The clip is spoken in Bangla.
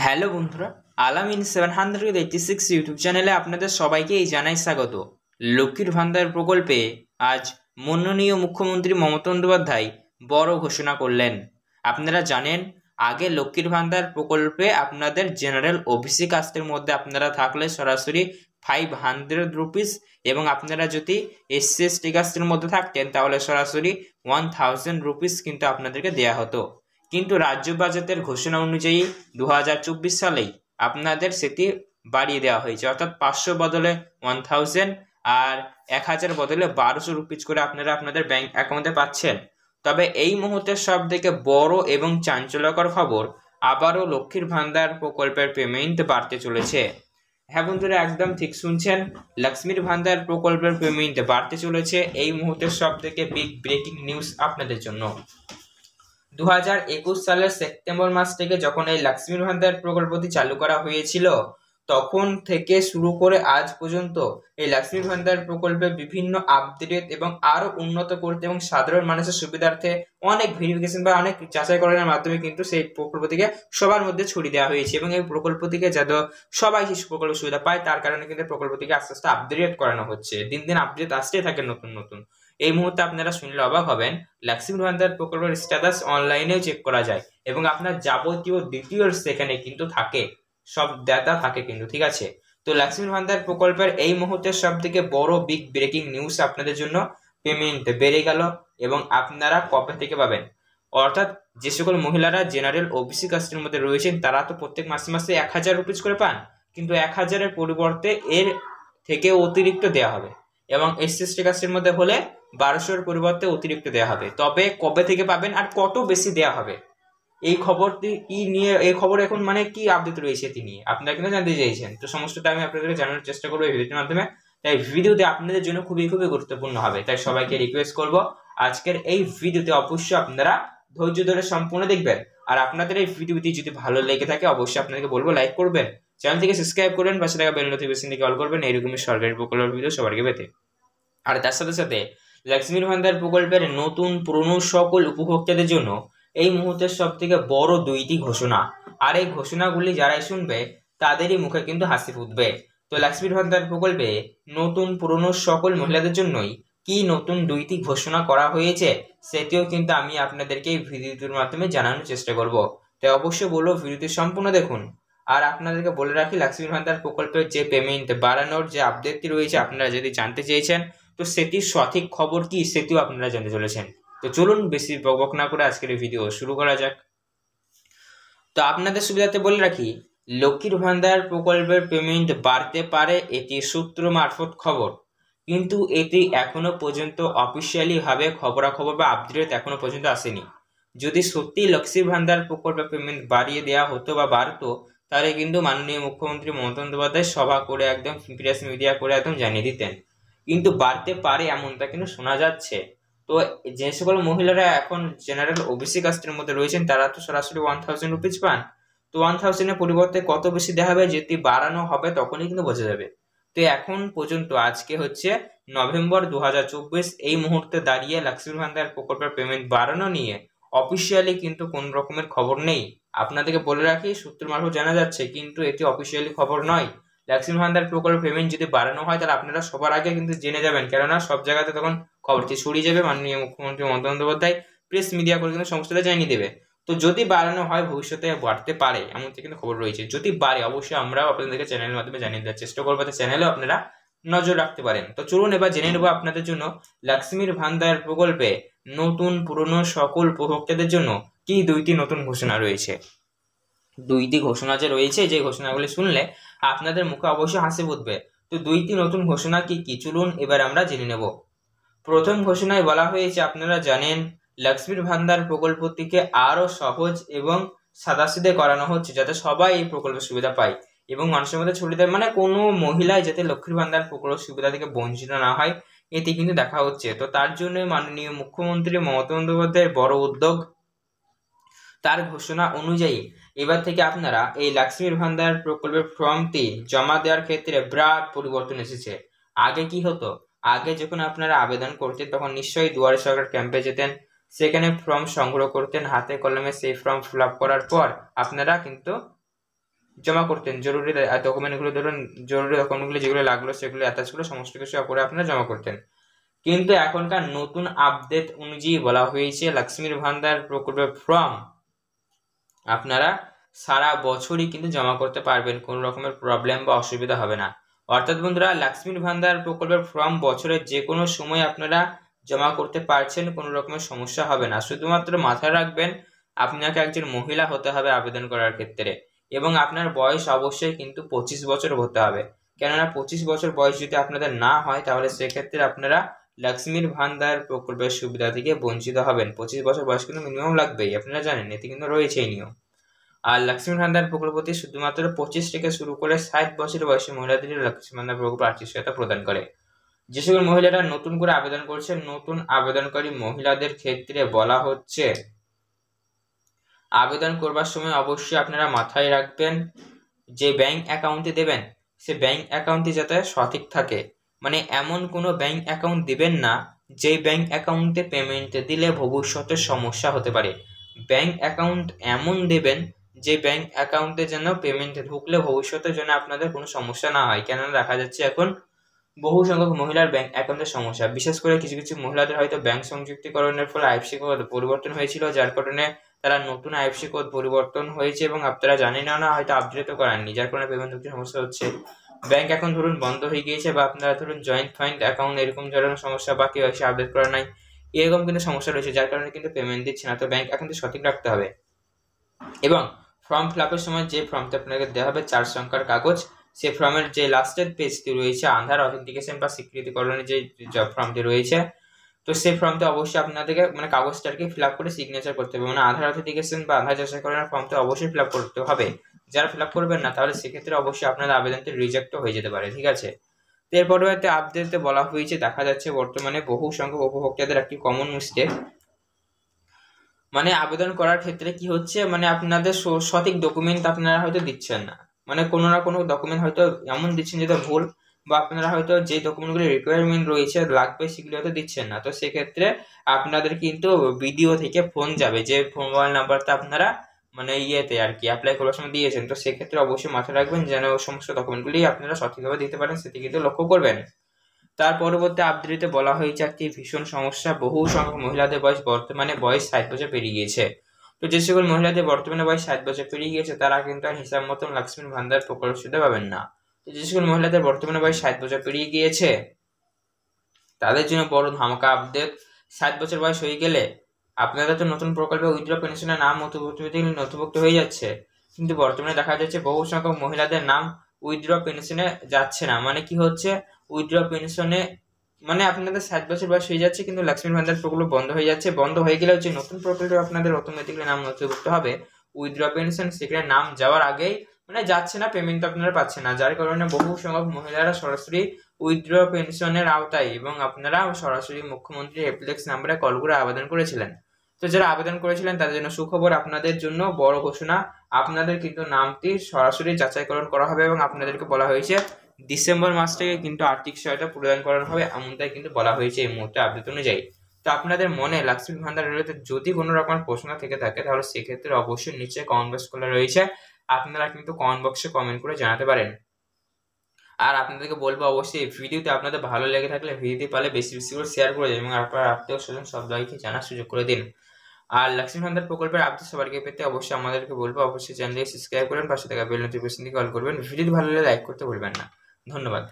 হ্যালো বন্ধুরা, আলামিন 786 ইউটিউব চ্যানেলে আপনাদের সবাইকেই জানাই স্বাগত। লক্ষ্মীর ভান্ডার প্রকল্পে আজ মাননীয় মুখ্যমন্ত্রী মমতা বন্দ্যোপাধ্যায় বড় ঘোষণা করলেন। আপনারা জানেন, আগে লক্ষ্মীর ভান্ডার প্রকল্পে আপনাদের জেনারেল ওবিসি কাস্টের মধ্যে আপনারা থাকলে সরাসরি 500 রুপিস, এবং আপনারা যদি এসসি এসটি কাস্টের মধ্যে থাকতেন তাহলে সরাসরি 1000 রুপিস কিন্তু আপনাদেরকে দেয়া হতো। কিন্তু রাজ্য বাজেটের ঘোষণা অনুযায়ী 2024 সালেই আপনাদের সেটি বাড়িয়ে দেওয়া হয়েছে, অর্থাৎ 500 বদলে 1000 আর 1000 বদলে 1200 রুপিস করে আপনারা আপনাদের ব্যাংক অ্যাকাউন্টে পাচ্ছেন। তবে এই মুহূর্তে সব থেকে বড় এবং চাঞ্চল্যকর খবর, আবারও লক্ষ্মীর ভান্ডার প্রকল্পের পেমেন্ট বাড়তে চলেছে। হ্যাঁ বন্ধুরা, একদম ঠিক শুনছেন, লক্ষ্মীর ভান্ডার প্রকল্পের পেমেন্ট বাড়তে চলেছে। এই মুহূর্তে সব থেকে বিগ ব্রেকিং নিউজ আপনাদের জন্য। 2021 সালের সেপ্টেম্বর মাস থেকে যখন এই লক্ষ্মীর ভান্ডার প্রকল্পটি চালু করা হয়েছিল, তখন থেকে শুরু করে আজ পর্যন্ত এই লক্ষ্মীর ভান্ডার প্রকল্পে বিভিন্ন আপডেট এবং আরো উন্নত করতে এবং সাধারণ মানুষের সুবিধার্থে অনেক ভেরিফিকেশন বা অনেক যাচাইকরণের মাধ্যমে কিন্তু সেই প্রকল্পটিকে সবার মধ্যে ছড়িয়ে দেওয়া হয়েছে, এবং এই প্রকল্পটিকে যাতে সবাই সেই প্রকল্প সুবিধা পায় তার কারণে কিন্তু প্রকল্পটিকে আস্তে আস্তে আপডেট করানো হচ্ছে। দিন দিন আপডেট আসতেই থাকে নতুন নতুন। এই মুহূর্তে আপনারা শুনলে অবাক হবেন, লক্ষ্মীর ভান্ডার প্রকল্পের স্ট্যাটাস অনলাইনেও চেক করা যায়, এবং আপনার যাবতীয় ডিটেইলস সেখানে কিন্তু থাকে, সব ডাটা থাকে কিন্তু, ঠিক আছে। তো লক্ষ্মীর ভান্ডার প্রকল্পের এই মুহূর্তে সব থেকে বড় বিগ ব্রেকিং নিউজ আপনাদের জন্য, পেমেন্ট বেড়ে গেল এবং আপনারা কবে থেকে পাবেন। অর্থাৎ যে সকল মহিলারা জেনারেল ওবিসি কাস্টের মধ্যে রয়েছেন তারা তো প্রত্যেক মাসে মাসে 1000 রুপিস করে পান, কিন্তু 1000-এর পরিবর্তে এর থেকে অতিরিক্ত দেওয়া হবে, এবং এসসি এসটি কাস্টের মধ্যে হলে 1200-এর পরিবর্তে অতিরিক্ত দেওয়া হবে। তবে কবে থেকে পাবেন আর কত বেশি দেওয়া হবে, এই খবরটি কি নিয়ে, এই খবর এখন মানে কি আপডেট রয়েছে এটি নিয়ে আপনারা কিন্তু জানতে চাইছেন। তো সমস্তটা আমি আপনাদেরকে জানানোর চেষ্টা করবো এই ভিডিওটির মাধ্যমে। তাই ভিডিওটি আপনাদের জন্য খুবই খুবই গুরুত্বপূর্ণ হবে, তাই সবাইকে রিকোয়েস্ট করব আজকের এই ভিডিওতে অবশ্যই আপনারা ধৈর্য ধরে সম্পূর্ণ দেখবেন। আর আপনাদের এই ভিডিওটি যদি ভালো লেগে থাকে অবশ্যই আপনাদেরকে বলবো লাইক করবেন, চ্যানেলটিকে সাবস্ক্রাইব করবেন, পাশে থাকা বেল নোটিফিকেশনটিকে অল করবেন এইরকমই সরকারি প্রকল্পের ভিডিও সবার আগে পেতে। আর তার সাথে সাথে লক্ষ্মীর ভান্ডার প্রকল্পের নতুন পুরনো সকল উপভোক্তাদের জন্য এই মুহূর্তের সব থেকে বড় দুইটি ঘোষণা, আর এই ঘোষণাগুলি যারাই শুনবে তাদেরই মুখে কিন্তু হাসি ফুটবে। তো লক্ষ্মীর ভান্ডার প্রকল্পে নতুন পুরনো সকল মহিলাদের জন্যই কি নতুন দুইটি ঘোষণা করা হয়েছে সেটিও কিন্তু আমি আপনাদেরকে এই ভিডিওটির মাধ্যমে জানানোর চেষ্টা করব। তাই অবশ্যই বলবো ভিডিওটি সম্পূর্ণ দেখুন। আর আপনাদেরকে বলে রাখি, লক্ষ্মীর ভান্ডার প্রকল্পের যে পেমেন্ট বাড়ানোর যে আপডেটটি রয়েছে আপনারা যদি জানতে চেয়েছেন, তো সেটির সঠিক খবর কি সেটিও আপনারা জানতে চলেছেন। তো চলুন বেশি বকবক না করে আজকের ভিডিও শুরু করা যাক। তো আপনাদের সুবিধাতে বলে রাখি, লক্ষ্মীর ভান্ডার প্রকল্পের পেমেন্ট বাড়তে পারে, এটি সূত্র মারফত খবর, কিন্তু এটি এখনো পর্যন্ত অফিসিয়ালি ভাবে খবরাখবর বা আপডেট এখনো পর্যন্ত আসেনি। যদি সত্যি লক্ষ্মীর ভান্ডার প্রকল্পের পেমেন্ট বাড়িয়ে দেওয়া হতো বা বাড়তো, তাহলে কিন্তু মাননীয় মুখ্যমন্ত্রী মমতা বন্দ্যোপাধ্যায় সভা করে একদম প্রেস মিডিয়া করে একদম জানিয়ে দিতেন। কিন্তু বাড়তে পারে এমনটা কিন্তু শোনা যাচ্ছে। তো যে সকল মহিলারা এখন জেনারেল ওবিসি কাস্টের মধ্যে রয়েছেন তারা তো সরাসরি 1000 রুপিস পান। তো 1000-এর পরিবর্তে কত বেশি দেওয়া হবে, যেটি বাড়ানো হবে তখনই কিন্তু বোঝা যাবে। তো এখন পর্যন্ত আজকে হচ্ছে নভেম্বর 2024, এই মুহূর্তে দাঁড়িয়ে লক্ষ্মীর ভান্ডার প্রকল্পের পেমেন্ট বাড়ানো নিয়ে অফিসিয়ালি কিন্তু কোন রকমের খবর নেই। আপনাদেরকে বলে রাখি, সূত্র মারফত জানা যাচ্ছে, কিন্তু এটি অফিসিয়ালি খবর নয়। লক্ষ্মীর ভান্ডার প্রকল্প পেমেন্ট যদি বাড়ানো হয় তাহলে আপনারা সবার আগে কিন্তু জেনে যাবেন, কেননা সব জায়গাতে তখন খবরটি ছড়িয়ে যাবে। মাননীয় মুখ্যমন্ত্রী মমতা বন্দ্যোপাধ্যায় প্রেস মিডিয়া করে কিন্তু সমস্তটা জানিয়ে দেবে। তো যদি বাড়ানো হয়, ভবিষ্যতে বাড়তে পারে এমন কিন্তু খবর রয়েছে। যদি বাড়ে অবশ্যই আমরাও আপনাদেরকে চ্যানেলের মাধ্যমে জানিয়ে দেওয়ার চেষ্টা করবো, তো চ্যানেলেও আপনারা নজর রাখতে পারেন। তো চলুন এবার জেনে নেবো আপনাদের জন্য লক্ষ্মীর ভান্ডার প্রকল্পে নতুন পুরনো সকল উপভোক্তাদের জন্য কি দুইটি নতুন ঘোষণা রয়েছে। দুইটি ঘোষণা যে রয়েছে, যে ঘোষণাগুলি শুনলে আপনাদের মুখে অবশ্যই হাসি ফুটবে। তো দুইটি নতুন ঘোষণা কি কি চলুন এবার আমরা জেনে নেব। প্রথম ঘোষণায় বলা হয়েছে, আপনারা জানেন লক্ষ্মীর ভান্ডার প্রকল্পটিকে আরো সহজ এবং সাদাসিধে করানো হচ্ছে যাতে সবাই এই প্রকল্পের সুবিধা পায় এবং মানুষের মধ্যে ছড়িয়ে দেয়, মানে কোনো মহিলাই যাতে লক্ষ্মীর ভান্ডার প্রকল্প সুবিধা থেকে বঞ্চিত না হয় এটি কিন্তু দেখা হচ্ছে। তো তার জন্য মাননীয় মুখ্যমন্ত্রী মমতা বন্দ্যোপাধ্যায়ের বড় উদ্যোগ। তার ঘোষণা অনুযায়ী এবার থেকে আপনারা এই লক্ষ্মীর ভান্ডার প্রকল্পের ফর্মটি জমা দেওয়ার ক্ষেত্রে বিরাট পরিবর্তন এসেছে। আগে কি হতো, আগে যখন আপনারা আবেদন করতেন তখন নিশ্চয়ই দুয়ারে সরকার ক্যাম্পে যেতেন, সেখানে ফর্ম সংগ্রহ করতেন হাতে কলমে, সেই ফর্ম ফিল আপ করার পর আপনারা কিন্তু জমা করতেন, জরুরি ডকুমেন্টগুলো, ধরুন জরুরি ডকুমেন্টগুলো যেগুলো লাগলো সেগুলো অ্যাটাচগুলো সমস্ত কিছু করে আপনারা জমা করতেন। কিন্তু এখনকার নতুন আপডেট অনুযায়ী বলা হয়েছে লক্ষ্মীর ভান্ডার প্রকল্পের ফর্ম আপনারা সারা বছরই কিন্তু জমা করতে পারবেন, কোনো রকমের প্রবলেম বা অসুবিধা হবে না। অর্থাৎ বন্ধুরা, লক্ষ্মীর ভান্ডার প্রকল্পের ফর্ম বছরের যে কোনো সময় আপনারা জমা করতে পারছেন, কোনো রকমের সমস্যা হবে না। শুধুমাত্র মাথায় রাখবেন আপনাকে একজন মহিলা হতে হবে আবেদন করার ক্ষেত্রে, এবং আপনার বয়স অবশ্যই কিন্তু 25 বছর হতে হবে। কেননা 25 বছর বয়স যদি আপনাদের না হয় তাহলে সেক্ষেত্রে আপনারা লক্ষ্মীর ভান্ডার প্রকল্পের সুবিধা থেকে বঞ্চিত হবেন। 25 বছর বয়স কিন্তু মিনিমাম লাগবেই, আপনারা জানেন, এতে কিন্তু রয়েছেই নিয়ম। আর লক্ষ্মীর ভান্ডার প্রকল্পটি শুধুমাত্র 25 থেকে শুরু করে 60 বছর বয়সী মহিলাদের লক্ষ্মীর ভান্ডার প্রকল্প আর্থিক সহায়তা প্রদান করে। যে সকল মহিলারা নতুন করে আবেদন করছেন, নতুন আবেদনকারী মহিলাদের ক্ষেত্রে বলা হচ্ছে আবেদন করবার সময় অবশ্যই আপনারা মাথায় রাখবেন যে ব্যাংক অ্যাকাউন্টে দেবেন সে ব্যাংক অ্যাকাউন্টটি যাতে সঠিক থাকে। মানে এমন কোনো ব্যাংক অ্যাকাউন্ট দিবেন না যেই ব্যাংক অ্যাকাউন্টে পেমেন্ট দিলে ভবিষ্যতে সমস্যা হতে পারে। ব্যাংক অ্যাকাউন্ট এমন দেবেন যে ব্যাংক অ্যাকাউন্টে যেন পেমেন্ট ঢুকলে ভবিষ্যতে যেন আপনাদের কোনো সমস্যা না হয়। কেননা দেখা যাচ্ছে এখন বহু সংখ্যক মহিলার ব্যাংক অ্যাকাউন্টের সমস্যা, বিশেষ করে কিছু কিছু মহিলাদের হয়তো ব্যাংক সংযুক্তিকরণের ফলে আইএফসি কোড পরিবর্তন হয়েছিল, যার কারণে তারা নতুন আইএফসি কোড পরিবর্তন হয়েছে এবং আপনারা জানেন না হয়তো আপডেটও করাননি, যার কারণে পেমেন্ট ঢুকতে সমস্যা হচ্ছে। ব্যাংক অ্যাকাউন্ট ধরুন বন্ধ হয়ে গিয়েছে, বা আপনারা ধরুন জয়েন্ট ফান্ড অ্যাকাউন্ট এরকম ধরনের সমস্যা, বা কেওয়াইসি আপডেট করা নাই, এরকম কিন্তু সমস্যা রয়েছে, যার কারণে কিন্তু পেমেন্ট দিচ্ছে না। তো ব্যাংক অ্যাকাউন্ট সঠিক রাখতে হবে। এবং ফর্ম ফিল আপের সময় যে ফর্মটা আপনাকে দেওয়া হবে 4 সংখ্যার কাগজ, সেই ফর্মের যে লাস্টের পেজটি রয়েছে আধার অথেন্টিকেশন বা স্বীকৃতিকরণের যে ফর্মটি রয়েছে, তো সেই ফর্মটা অবশ্যই আপনাদেরকে মানে কাগজটাকে ফিল আপ করে সিগনেচার করতে হবে। মানে আধার অথেন্টিকেশন বা আধার যাচাইকরণের ফর্মটা অবশ্যই ফিল আপ করতে হবে। যারা ফিল আপ করবেন না তাহলে সেক্ষেত্রে অবশ্যই আপনাদের আবেদনটি রিজেক্টও হয়ে যেতে পারে, ঠিক আছে। তো এর পরবর্তী আপডেটে বলা হয়েছে, দেখা যাচ্ছে বর্তমানে বহু সংখ্যক উপভোক্তাদের একটি কমন মিস্টেক, মানে আবেদন করার ক্ষেত্রে কি হচ্ছে, মানে আপনাদের সঠিক ডকুমেন্ট আপনারা হয়তো দিচ্ছেন না, মানে কোনো না কোনো ডকুমেন্ট হয়তো এমন দিচ্ছেন যেটা ভুল, বা আপনারা হয়তো যে ডকুমেন্টগুলি রিকোয়ারমেন্ট রয়েছে লাগবে সেগুলো হয়তো দিচ্ছেন না। তো সেক্ষেত্রে আপনাদের কিন্তু বিডিও থেকে ফোন যাবে, যে মোবাইল নাম্বারটা আপনারা মানে ইয়েতে আর কি অ্যাপ্লাই করার সময় দিয়েছেন। তো সেক্ষেত্রে অবশ্যই মাথায় রাখবেন যেন সমস্ত ডকুমেন্টগুলি আপনারা সঠিকভাবে দিতে পারেন, সেদিকে কিন্তু লক্ষ্য করবেন। তার পরবর্তী আপডেটে বলা হয়েছে একটি ভীষণ সমস্যা, বহু সংখ্যক মহিলাদের বর্তমানে বয়স 60 বছর পেরিয়ে গিয়েছে। তো যে সকল মহিলাদের বর্তমানে বয়স 60 বছর পেরিয়ে গিয়েছে তারা কিন্তু আর হিসাব মতন লক্ষ্মীর ভান্ডার প্রকল্প সুবিধা পাবেন না। তো যে সকল মহিলাদের বর্তমানে বয়স 60 বছর পেরিয়ে গিয়েছে তাদের জন্য বড় ধামাকা আপডেট। 60 বছর বয়স হয়ে গেলে আপনাদের তো নতুন প্রকল্পে উইথড্র পেনশনের নাম নথিভুক্ত হয়ে যাচ্ছে, কিন্তু বর্তমানে দেখা যাচ্ছে বহু সংখ্যক মহিলাদের নাম উইথড্র পেনশনে যাচ্ছে না। মানে কি হচ্ছে, উইথড্র পেনশনে মানে আপনাদের 60 বছর বয়স হয়ে যাচ্ছে কিন্তু লক্ষ্মীর ভান্ডার প্রকল্প বন্ধ হয়ে যাচ্ছে। বন্ধ হয়ে গেলে হচ্ছে নতুন প্রকল্পে আপনাদের অটোমেটিক্যালি নাম নথিভুক্ত হবে উইথড্র পেনশন, সেখানে নাম যাওয়ার আগেই মানে যাচ্ছে না, পেমেন্ট আপনারা পাচ্ছেন না, যার কারণে বহু সংখ্যক মহিলারা সরাসরি উইথড্র পেনশনের আওতায় এবং আপনারা সরাসরি মুখ্যমন্ত্রী হেল্পডেস্ক নাম্বারে কল করে আবেদন করেছিলেন। তো যারা আবেদন করেছিলেন তাদের জন্য সুখবর, আপনাদের জন্য বড় ঘোষণা, আপনাদের কিন্তু নামটি সরাসরি যাচাইকরণ করা হবে এবং আপনাদেরকে বলা হয়েছে ডিসেম্বর মাস থেকে কিন্তু আর্থিক সহায়তা প্রদান করানো হবে, এমনটাই কিন্তু বলা হয়েছে এই মুহূর্তে আপডেট অনুযায়ী। তো আপনাদের মনে লক্ষ্মীর ভান্ডার রিলেটেড যদি কোনো রকমের প্রশ্ন থেকে থাকে তাহলে সেক্ষেত্রে অবশ্যই নিচে কমেন্ট বক্স খোলা রয়েছে, আপনারা কিন্তু কমেন্ট বক্সে কমেন্ট করে জানাতে পারেন। আর আপনাদেরকে বলবো অবশ্যই এই ভিডিওতে আপনাদের ভালো লেগে থাকলে ভিডিওটি পারলে বেশি বেশি করে শেয়ার করে দিন এবং আপনার আত্মীয় স্বজন সবাইকে জানার সুযোগ করে দিন। আর লক্ষ্মীর ভান্ডার প্রকল্পের আপডেট সবার আগে পেতে অবশ্যই আমাদেরকে বলবো অবশ্যই চ্যানেলটি সাবস্ক্রাইব করেন, পাশে থাকা বেল নোটিফিকেশনটি কল করবেন, ভিডিওটি ভালো লাগলে লাইক করতে ভুলবেন না। ধন্যবাদ।